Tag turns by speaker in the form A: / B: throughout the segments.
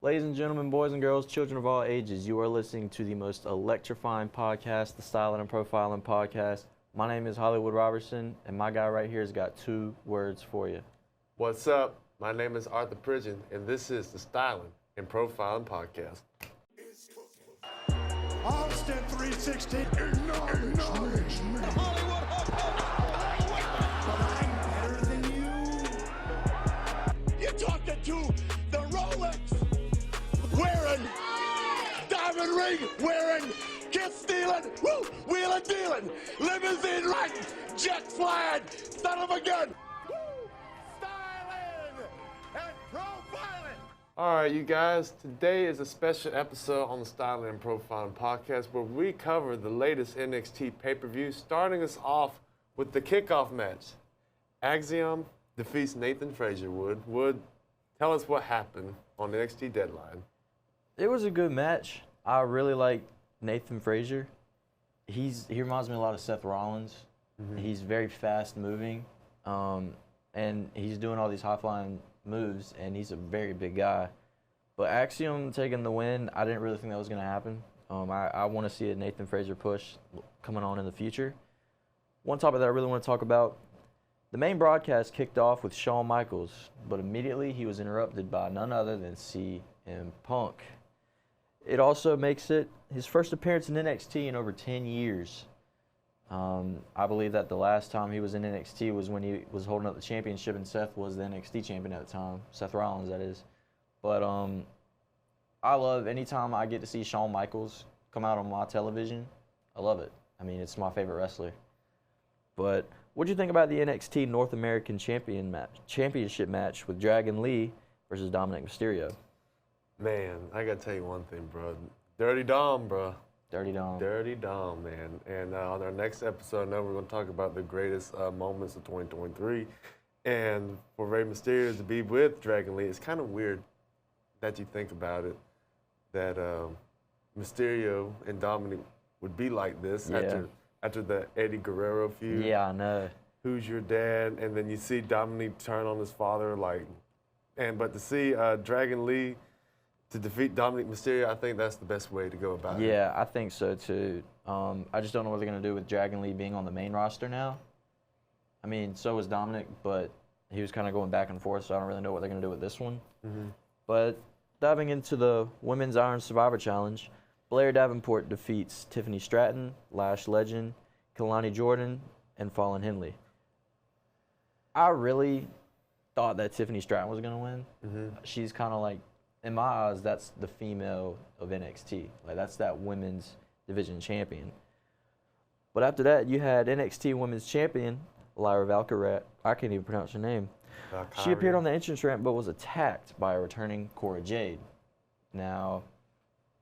A: Ladies and gentlemen, boys and girls, children of all ages, you are listening to the most electrifying podcast, the Styling and Profiling Podcast. My name is Hollywood Robertson, and my guy right here has got 2 words for you.
B: What's up? My name is Arthur Pridgeon, and this is the Styling and Profiling Podcast.
C: Austin 360. Acknowledge me. Hollywood But I'm better than you. You're talking to the Rolex wearing, diamond ring wearing, kiss stealing, woo, wheeling dealing, limousine riding, jet flying, son of a gun. Woo, styling and profiling.
B: All right, you guys, today is a special episode on the Styling and Profiling Podcast where we cover the latest NXT pay-per-view, starting us off with the kickoff match. Axiom defeats Nathan Frazier. Wood, tell us what happened on the NXT deadline.
A: It was a good match. I really like Nathan Frazier. He reminds me a lot of Seth Rollins. He's very fast moving, and he's doing all these high-flying moves, and he's a very big guy. But Axiom taking the win, I didn't really think that was going to happen. I want to see a Nathan Frazier push coming on in the future. One topic that I really want to talk about, the main broadcast kicked off with Shawn Michaels, but immediately he was interrupted by none other than CM Punk. It also makes it his first appearance in NXT in over 10 years. I believe that the last time he was in NXT was when he was holding up the championship, and Seth was the NXT champion at the time. Seth Rollins, that is. But I love anytime I get to see Shawn Michaels come out on my television. I love it. I mean, it's my favorite wrestler. But what do you think about the NXT North American Championship match with Dragon Lee versus Dominic Mysterio?
B: Man, I got to tell you one thing, bro. Dirty Dom, bro.
A: Dirty Dom.
B: Dirty Dom, man. And on our next episode, now we're going to talk about the greatest moments of 2023. And for Rey Mysterio to be with Dragon Lee, it's kind of weird that you think about it, that Mysterio and Dominic would be like this after the Eddie Guerrero feud.
A: Yeah, I know.
B: Who's your dad? And then you see Dominic turn on his father, but to see Dragon Lee to defeat Dominic Mysterio, I think that's the best way to go about it.
A: Yeah, I think so too. I just don't know what they're going to do with Dragon Lee being on the main roster now. I mean, so was Dominic, but he was kind of going back and forth, so I don't really know what they're going to do with this one. But diving into the Women's Iron Survivor Challenge, Blair Davenport defeats Tiffany Stratton, Lash Legend, Kalani Jordan, and Fallon Henley. I really thought that Tiffany Stratton was going to win. She's kind of like, in my eyes, that's the female of NXT. Like, that's that women's division champion. But after that, you had NXT Women's Champion, Lyra Valkyrie. I can't even pronounce her name.
B: Valkyrie.
A: She appeared on the entrance ramp but was attacked by a returning Cora Jade. Now,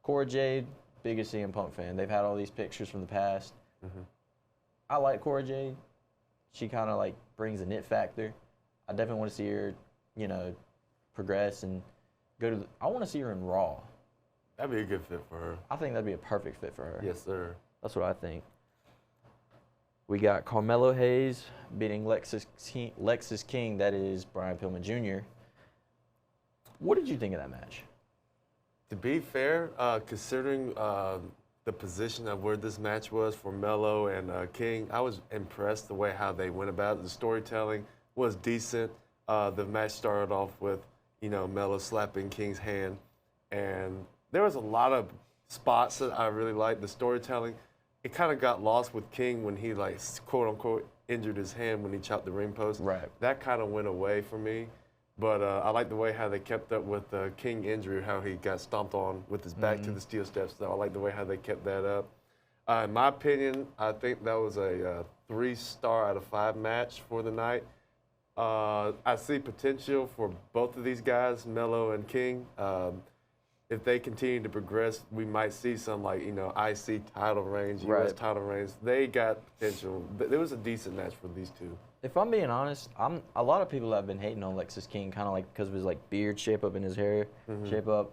A: Cora Jade, biggest CM Punk fan. They've had all these pictures from the past. I like Cora Jade. She kind of, brings a knit factor. I definitely want to see her, progress and I want to see her in Raw.
B: That'd be a good fit for her.
A: I think that'd be a perfect fit for her.
B: Yes, sir.
A: That's what I think. We got Carmelo Hayes beating Lexis King, that is Brian Pillman Jr. What did you think of that match?
B: To be fair, considering the position of where this match was for Melo and King, I was impressed the way how they went about it. The storytelling was decent. The match started off with Melo slapping King's hand. And there was a lot of spots that I really liked. The storytelling, it kind of got lost with King when he, quote unquote, injured his hand when he chopped the ring post.
A: Right.
B: That kind of went away for me. But I like the way how they kept up with the King injury, how he got stomped on with his back to the steel steps. So I like the way how they kept that up. In my opinion, I think that was a 3-star out of 5 match for the night. I see potential for both of these guys, Melo and King. If they continue to progress, we might see some IC title reigns, US title reigns. They got potential. There was a decent match for these two.
A: If I'm being honest, a lot of people have been hating on Lexis King, kind of because of his beard shape up in his hair shape up.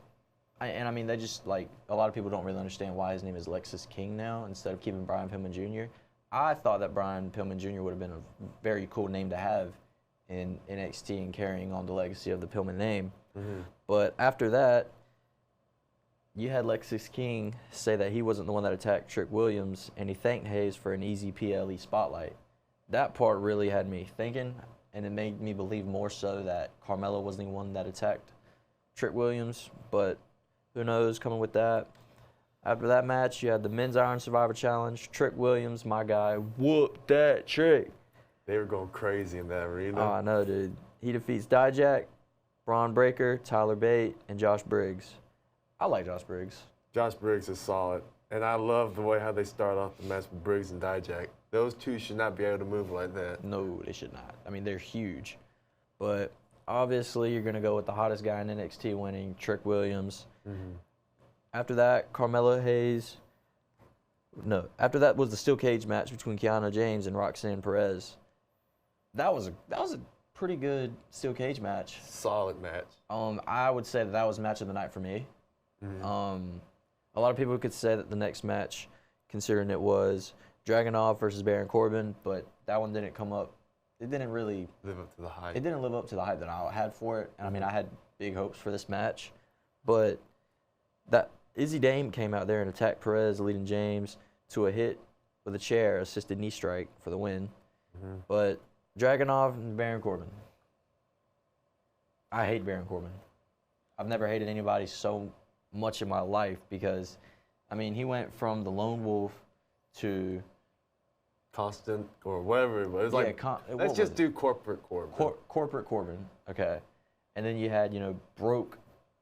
A: I mean, they just a lot of people don't really understand why his name is Lexis King now instead of keeping Brian Pillman Jr. I thought that Brian Pillman Jr. would have been a very cool name to have in NXT and carrying on the legacy of the Pillman name. But after that, you had Lexus King say that he wasn't the one that attacked Trick Williams, and he thanked Hayes for an easy PLE spotlight. That part really had me thinking, and it made me believe more so that Carmelo wasn't the one that attacked Trick Williams, but who knows coming with that. After that match, you had the Men's Iron Survivor Challenge. Trick Williams, my guy, whooped that Trick.
B: They were going crazy in that arena.
A: Oh, I know, dude. He defeats Dijak, Braun Breaker, Tyler Bate, and Josh Briggs. I like Josh Briggs.
B: Josh Briggs is solid. And I love the way how they start off the match with Briggs and Dijak. Those two should not be able to move like that.
A: No, they should not. I mean, they're huge. But obviously, you're going to go with the hottest guy in NXT winning, Trick Williams. After that, Carmelo Hayes. No, after that was the steel cage match between Kiana James and Roxanne Perez. That was a pretty good steel cage match.
B: Solid match.
A: I would say that was match of the night for me. A lot of people could say that the next match, considering it was Dragunov versus Baron Corbin, but that one didn't come up. It didn't really
B: live up to the hype.
A: It didn't live up to the hype that I had for it. And I mean, I had big hopes for this match, but that Izzy Dame came out there and attacked Perez, leading James to a hit with a chair, assisted knee strike for the win. But Dragunov and Baron Corbin. I hate Baron Corbin. I've never hated anybody so much in my life because, I mean, he went from the Lone Wolf to
B: Constant or whatever it was. Let's just do corporate Corbin.
A: Corporate Corbin, okay. And then you had, broke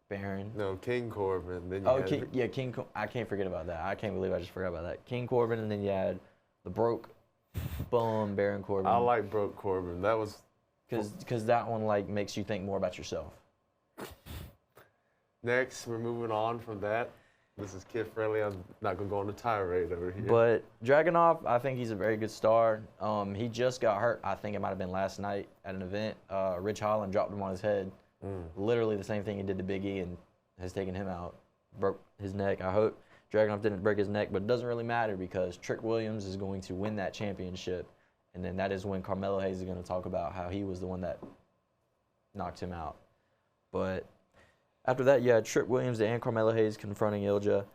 A: Baron.
B: No, King Corbin. Then
A: King. I can't forget about that. I can't believe I just forgot about that. King Corbin, and then you had the broke bum Baron Corbin.
B: I like broke Corbin. That was
A: because that one makes you think more about yourself.
B: Next, we're moving on from that. This is kid friendly. I'm not gonna go on a tirade over here.
A: But Dragunov, I think he's a very good star. He just got hurt. I think it might have been last night at an event. Rich Holland dropped him on his head. Literally the same thing he did to Big E and has taken him out. Broke his neck. I hope Dragunov didn't break his neck, but it doesn't really matter because Trick Williams is going to win that championship. And then that is when Carmelo Hayes is going to talk about how he was the one that knocked him out. But after that, you had Trick Williams and Carmelo Hayes confronting Ilja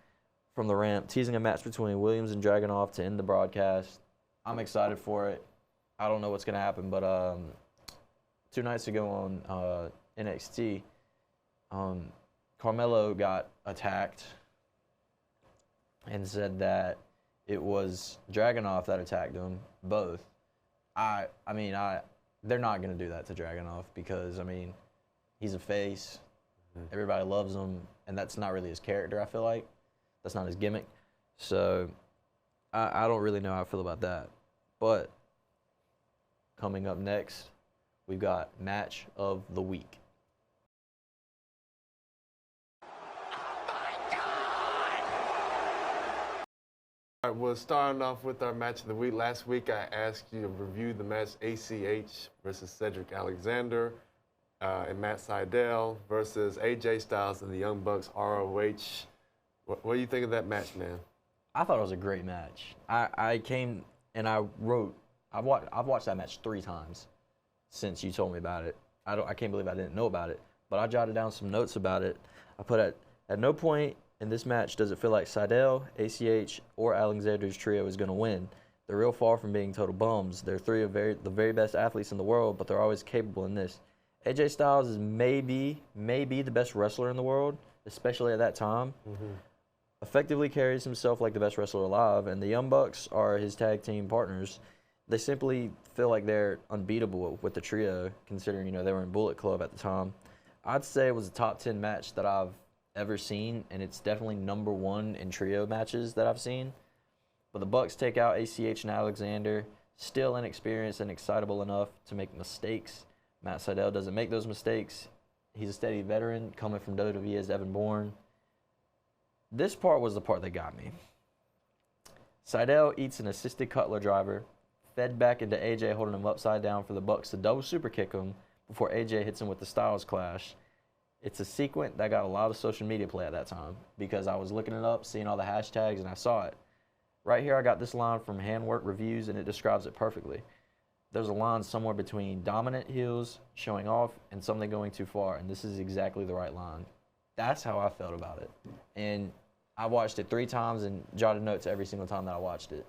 A: from the ramp, teasing a match between Williams and Dragunov to end the broadcast. I'm excited for it. I don't know what's going to happen, but 2 nights ago on NXT, Carmelo got attacked and said that it was Dragunov that attacked him, both. I mean, they're not going to do that to Dragunov because, I mean, he's a face. Everybody loves him, and that's not really his character, I feel like. That's not his gimmick. So I don't really know how I feel about that. But coming up next, we've got Match of the Week.
B: All right, well, starting off with our match of the week. Last week, I asked you to review the match ACH versus Cedric Alexander and Matt Sydal versus AJ Styles and the Young Bucks ROH. What do you think of that match, man?
A: I thought it was a great match. I came and I wrote. I've watched that match 3 times since you told me about it. I can't believe I didn't know about it, but I jotted down some notes about it. I put at no point in this match does it feel like Sydal, ACH, or Alexander's trio is going to win. They're real far from being total bums. They're 3 of the very best athletes in the world, but they're always capable in this. AJ Styles is maybe the best wrestler in the world, especially at that time. Effectively carries himself like the best wrestler alive, and the Young Bucks are his tag team partners. They simply feel like they're unbeatable with the trio, considering they were in Bullet Club at the time. I'd say it was a top 10 match that I've ever seen, and it's definitely number 1 in trio matches that I've seen. But the Bucks take out ACH and Alexander, still inexperienced and excitable enough to make mistakes. Matt Sydal doesn't make those mistakes. He's a steady veteran coming from WWE as Evan Bourne. This part was the part that got me. Sydal eats an assisted Cutler driver, fed back into AJ holding him upside down for the Bucks to double super kick him before AJ hits him with the Styles Clash. It's a sequence that got a lot of social media play at that time because I was looking it up, seeing all the hashtags, and I saw it. Right here, I got this line from Handwork Reviews, and it describes it perfectly. There's a line somewhere between dominant heels, showing off, and something going too far, and this is exactly the right line. That's how I felt about it. And I watched it 3 times and jotted notes every single time that I watched it.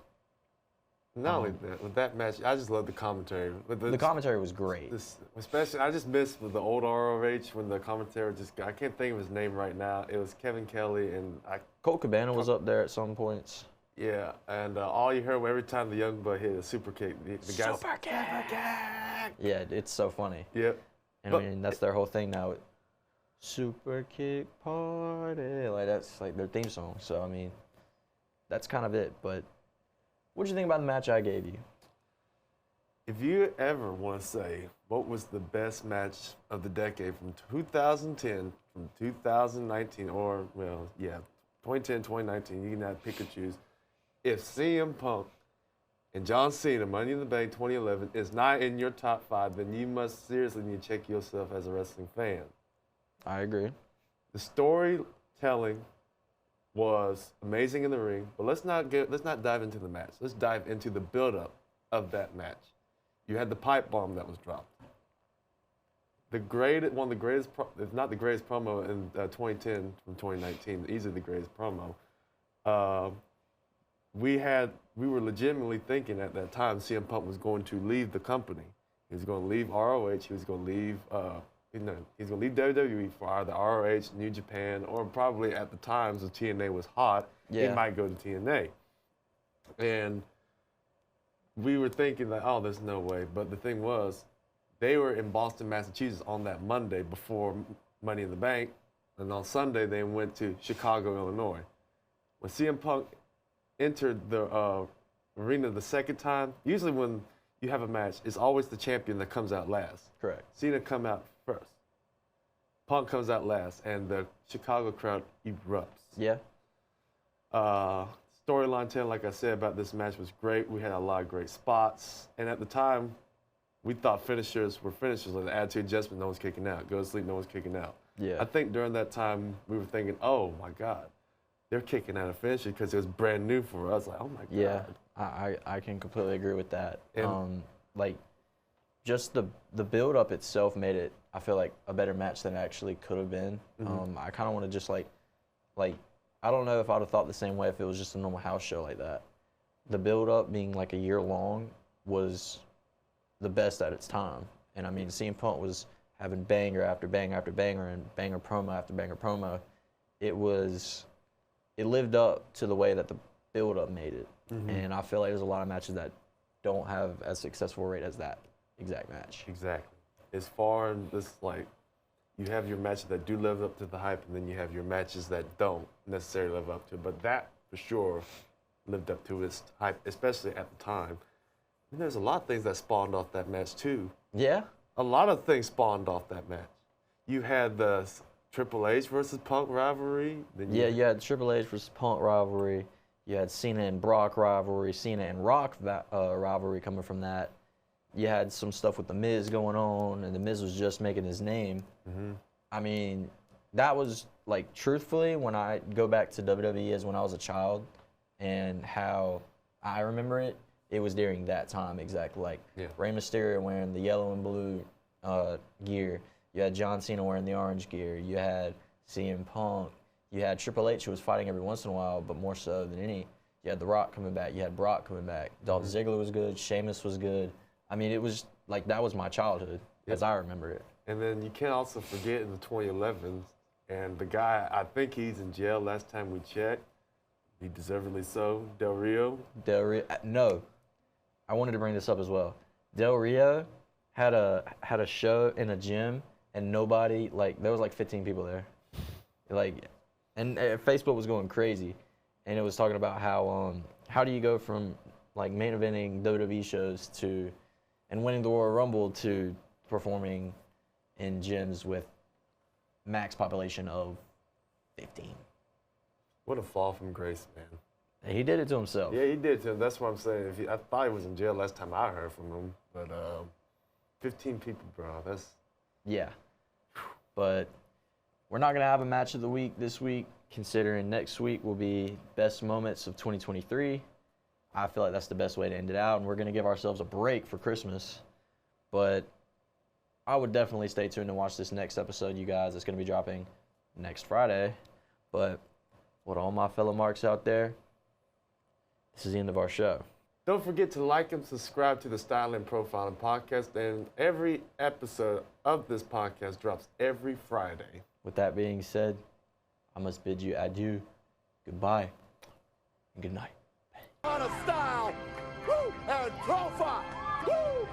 B: Not only that, with that match, I just love the commentary.
A: The commentary was great.
B: Especially, I just miss with the old ROH when the commentary I can't think of his name right now. It was Kevin Kelly and
A: Colt Cabana was up there at some points.
B: Yeah, and all you heard every time the Young Buck hit a super kick, the guys.
A: Super kick! Yeah, it's so funny.
B: Yep.
A: And I mean, that's their whole thing now. Super kick party. Like, that's like their theme song. So, I mean, that's kind of it. But what did you think about the match I gave you?
B: If you ever want to say what was the best match of the decade from 2010, from 2019, or, 2010, 2019, you can have pick or choose. If CM Punk and John Cena, Money in the Bank 2011, is not in your top 5, then you must seriously need to check yourself as a wrestling fan.
A: I agree.
B: The storytelling was amazing in the ring, but let's not dive into the match. Let's dive into the build-up of that match. You had the pipe bomb that was dropped. One of the greatest, if not the greatest promo in 2010 from 2019, easily the greatest promo. We were legitimately thinking at that time CM Punk was going to leave the company. He was going to leave ROH. He was going to leave, he's going to leave WWE for either ROH, New Japan, or probably at the times when TNA was hot, he might go to TNA. And we were thinking that, oh, there's no way. But the thing was, they were in Boston, Massachusetts on that Monday before Money in the Bank. And on Sunday, they went to Chicago, Illinois. When CM Punk entered the arena the second time, usually when you have a match, it's always the champion that comes out last.
A: Correct.
B: Cena come out first. Punk comes out last, and the Chicago crowd erupts.
A: Yeah.
B: Storyline 10, like I said, about this match was great. We had a lot of great spots. And at the time, we thought finishers were finishers. Like the attitude adjustment, no one's kicking out. Go to sleep, no one's kicking out.
A: Yeah.
B: I think during that time, we were thinking, oh, my God. They're kicking out a finisher because it was brand new for us. Like, oh, my God.
A: Yeah, I can completely agree with that. Like, just the build-up itself made it, I feel like, a better match than it actually could have been.
B: Mm-hmm.
A: I kind of want to just, like, I don't know if I would have thought the same way if it was just a normal house show like that. The build-up being, like, a year long was the best at its time. And, I mean, CM Punk was having banger after banger after banger and banger promo after banger promo. It lived up to the way that the build-up made it. Mm-hmm. And I feel like there's a lot of matches that don't have as successful a rate as that exact match.
B: Exactly. As far as, like, you have your matches that do live up to the hype, and then you have your matches that don't necessarily live up to it. But that, for sure, lived up to its hype, especially at the time. And there's a lot of things that spawned off that match, too.
A: Yeah?
B: A lot of things spawned off that match. You had the Triple H versus Punk rivalry. Then
A: you had Triple H versus Punk rivalry. You had Cena and Brock rivalry, Cena and Rock rivalry coming from that. You had some stuff with The Miz going on, and The Miz was just making his name. Mm-hmm. I mean, that was, like, truthfully, when I go back to WWE as when I was a child and how I remember it, it was during that time exactly. Like, Rey Mysterio wearing the yellow and blue gear. You had John Cena wearing the orange gear. You had CM Punk. You had Triple H, who was fighting every once in a while, but more so than any. You had The Rock coming back. You had Brock coming back. Dolph Ziggler was good. Sheamus was good. I mean, it was like that was my childhood as I remember it.
B: And then you can't also forget in the 2011s, and the guy, I think he's in jail last time we checked. He deservedly so. Del Rio.
A: No, I wanted to bring this up as well. Del Rio had a show in a gym, and nobody, like, there was like 15 people there. Like, and Facebook was going crazy, and it was talking about how do you go from, like, main eventing WWE shows to, and winning the Royal Rumble to performing in gyms with max population of 15.
B: What a fall from grace, man.
A: He did it to himself.
B: Yeah, he did to him. That's what I'm saying. I thought he was in jail last time I heard from him, but 15 people, bro. That's
A: yeah. But we're not gonna have a match of the week this week, considering next week will be best moments of 2023. I feel like that's the best way to end it out, and we're gonna give ourselves a break for Christmas. But I would definitely stay tuned and watch this next episode, you guys. It's gonna be dropping next Friday. But with all my fellow Marks out there, this is the end of our show.
B: Don't forget to like and subscribe to the Styling Profiling Podcast. And every episode of this podcast drops every Friday.
A: With that being said, I must bid you adieu, goodbye, and good night.
C: On a style, woo, and profile, woo.